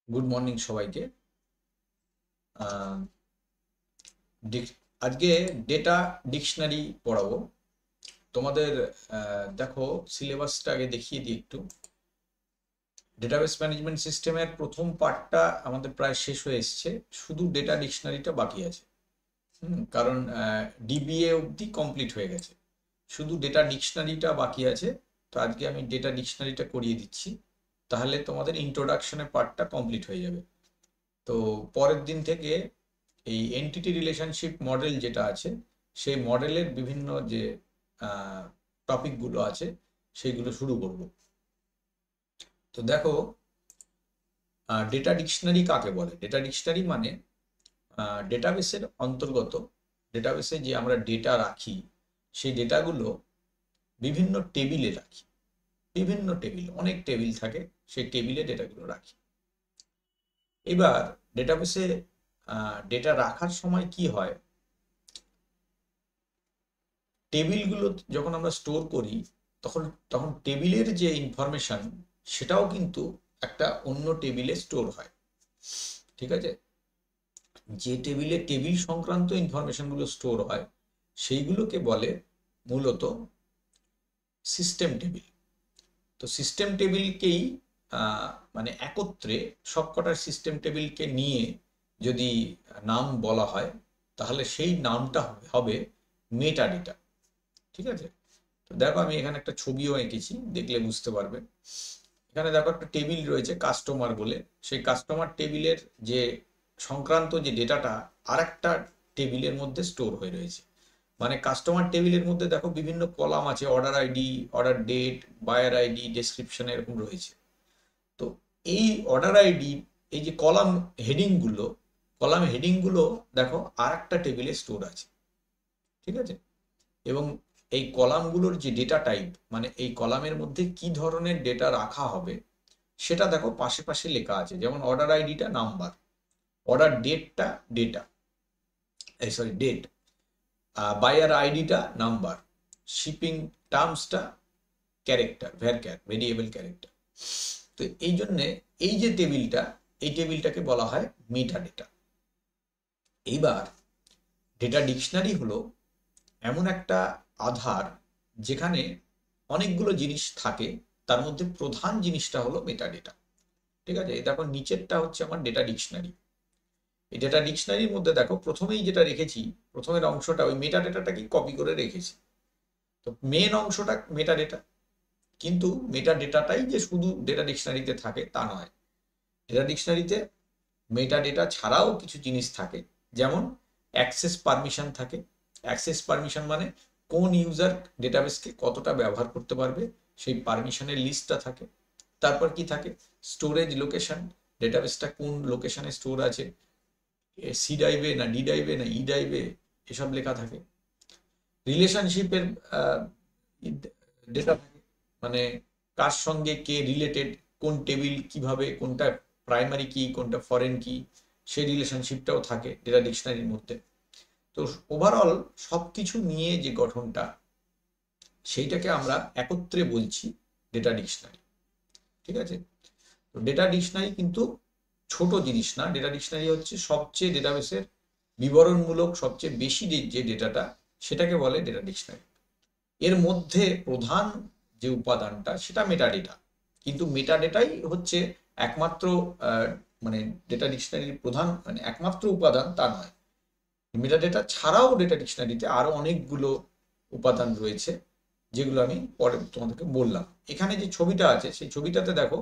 Good morning সবাইকে। আজকে data dictionary পড়াবো তোমাদের। দেখো, সিলেবাসটা আগে দেখিয়ে দিই একটু। ডেটাবেস ম্যানেজমেন্ট সিস্টেমের প্রথম পার্টটা আমাদের প্রায় শেষ হয়ে এসছে, শুধু ডেটা ডিকশনারিটা বাকি আছে। কারণ ডিবিএ অবধি কমপ্লিট হয়ে গেছে, শুধু ডেটা ডিকশনারিটা বাকি আছে। তো আজকে আমি ডেটা ডিকশনারিটা করিয়ে দিচ্ছি, তাহলে তোমাদের ইন্ট্রোডাকশনের পার্টটা কমপ্লিট হয়ে যাবে। তো পরের দিন থেকে এই এন্টিটি রিলেশনশিপ মডেল যেটা আছে, সেই মডেলের বিভিন্ন যে টপিকগুলো আছে সেইগুলো শুরু করব। তো দেখো, ডেটা ডিকশনারি কাকে বলে? ডেটা ডিকশনারি মানে ডেটাবেসের অন্তর্গত, ডেটাবেসে যে আমরা ডেটা রাখি সেই ডেটাগুলো বিভিন্ন টেবিলে রাখি। বিভিন্ন টেবিল, অনেক টেবিল থাকে, সেই টেবিলে ডেটাগুলো রাখি। এবার ডেটাবেসে ডেটা রাখার সময় কি হয়, টেবিলগুলো যখন আমরা স্টোর করি তখন তখন টেবিলের যে ইনফরমেশন সেটাও কিন্তু একটা অন্য টেবিলে স্টোর হয়। ঠিক আছে? যে টেবিলে টেবিল সংক্রান্ত ইনফরমেশনগুলো স্টোর হয় সেইগুলোকে বলে মূলত সিস্টেম টেবিল। তো সিস্টেম টেবিলকেই মানে একত্রে সবকটার সিস্টেম টেবিলকে নিয়ে যদি নাম বলা হয় তাহলে সেই নামটা হবে মেটা ডেটা। ঠিক আছে? তো দেখো, আমি এখানে একটা ছবিও এঁকেছি, দেখলে বুঝতে পারবে। এখানে দেখো একটা টেবিল রয়েছে কাস্টমার বলে, সেই কাস্টমার টেবিলের যে সংক্রান্ত যে ডেটাটা আর একটা টেবিলের মধ্যে স্টোর হয়ে রয়েছে। মানে কাস্টমার টেবিলের মধ্যে দেখো বিভিন্ন কলাম আছে, order ID, order date, buyer ID, description, এরকম রয়েছে। তো এই অর্ডার আইডি, এই যে কলাম হেডিংগুলো দেখো আর একটা টেবিলে স্টোর আছে। ঠিক আছে? এবং এই কলামগুলোর যে ডেটা টাইপ, মানে এই কলামের মধ্যে কি ধরনের ডেটা রাখা হবে সেটা দেখো পাশে পাশে লেখা আছে। যেমন অর্ডার আইডিটা নাম্বার, অর্ডার ডেটটা ডেটা, এই সরি ডেট, বায়ার আইডিটা নাম্বার, শিপিং টার্মসটা ক্যারেক্টার, ভেরিয়েবল ক্যারেক্টার। তো এই জন্যে এই যে টেবিলটা, এই টেবিলটাকে বলা হয় মেটা ডেটা। এইবার ডেটা ডিকশনারি হলো এমন একটা আধার যেখানে অনেকগুলো জিনিস থাকে, তার মধ্যে প্রধান জিনিসটা হলো মেটা ডেটা। ঠিক আছে? এই দেখো, নিচেরটা হচ্ছে আমার ডেটা ডিকশনারি। এই ডেটা ডিকশনারির মধ্যে দেখো প্রথমেই যেটা রেখেছি, প্রথমের অংশটা ওই মেটা ডেটাটাকে কপি করে রেখেছি। তো মেন অংশটা মেটা ডেটা, কিন্তু মেটা ডেটাটাই যে শুধু ডেটা ডিকশনারিতে থাকে তা নয়। ডেটা ডিকশনারিতে মেটা ডেটা ছাড়াও কিছু জিনিস থাকে, যেমন অ্যাক্সেস পারমিশন থাকে। অ্যাক্সেস পারমিশন মানে কোন ইউজার ডেটাবেসকে কতটা ব্যবহার করতে পারবে, সেই পারমিশনের লিস্টটা থাকে। তারপর কি থাকে? স্টোরেজ লোকেশন, ডেটাবেসটা কোন লোকেশনে স্টোর আছে, সি ড্রাইভে না ডি ড্রাইভে না ই ড্রাইভে, এসব লেখা থাকে। রিলেশনশিপের ডেটা থাকে, মানে কার সঙ্গে কে রিলেটেড, কোন টেবিল কিভাবে, কোনটা প্রাইমারি কি কোনটা ফরেন কি, সেই রিলেশনশিপটাও থাকে ডেটা ডিকশনারির মধ্যে। তো ওভারঅল সব কিছু নিয়ে যে গঠনটা, সেইটাকে আমরা একত্রে বলছি ডেটা ডিকশনারি। ঠিক আছে? তো ডেটা ডিকশনারি কিন্তু ছোট জিনিস না। ডেটা ডিকশনারি হচ্ছে সবচেয়ে ডেটাবেসের বিবরণমূলক সবচেয়ে বেশি যে ডেটাটা, সেটাকে বলে ডেটা ডিকশনারি। এর মধ্যে প্রধান যে উপাদানটা সেটা মেটা ডেটা, কিন্তু মেটা ডেটাই হচ্ছে একমাত্র মানে ডেটা ডিকশনারির প্রধান, মানে একমাত্র উপাদান তা নয়। মেটা ডেটা ছাড়াও ডেটা ডিকশনারিতে আরো অনেকগুলো উপাদান রয়েছে, যেগুলো আমি পরে তোমাদেরকে বললাম। এখানে যে ছবিটা আছে সেই ছবিটাতে দেখো,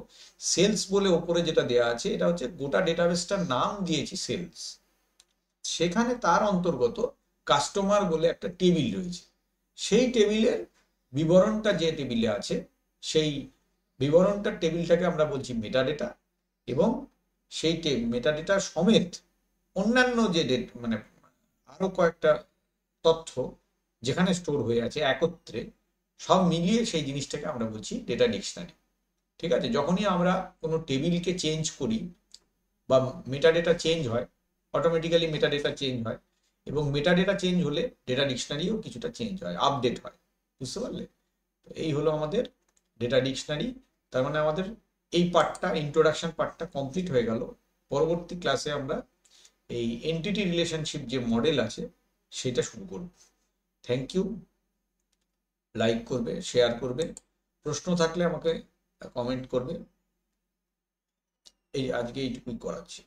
সেলস বলে ওপরে যেটা দেয়া আছে, এটা হচ্ছে গোটা ডেটাবেসটার নাম দিয়েছি সেলস। সেখানে তার অন্তর্গত কাস্টমার বলে একটা টেবিল রয়েছে। সেই টেবিলের বিবরণটা যে টেবিলে আছে, সেই বিবরণটার টেবিলটাকে আমরা বলছি মেটা ডেটা। এবং সেই মেটা ডেটা সমেত অন্যান্য যে মানে আরো কয়েকটা তথ্য যেখানে স্টোর হয়ে আছে একত্রে, সব মিলিয়ে সেই জিনিসটাকে আমরা বলছি ডেটা ডিকশনারি। ঠিক আছে? যখনই আমরা কোনো টেবিলকে চেঞ্জ করি বা মেটা ডেটা চেঞ্জ হয়, অটোমেটিক্যালি মেটা ডেটা চেঞ্জ হয়, এবং মেটা ডেটা চেঞ্জ হলে ডেটা ডিকশনারিও কিছুটা চেঞ্জ হয়, আপডেট হয়। বুঝতে পারলে? তো এই হলো আমাদের ডেটা ডিকশনারি। তার মানে আমাদের এই পার্টটা, ইন্ট্রোডাকশন পার্টটা কমপ্লিট হয়ে গেল। পরবর্তী ক্লাসে আমরা এই এন্টিটি রিলেশনশিপ যে মডেল আছে সেটা শুরু করব। Thank you. লাইক করবে, শেয়ার করবে, প্রশ্ন থাকলে আমাকে কমেন্ট করবে। এই আজকে এইটুকুই করাচ্ছি।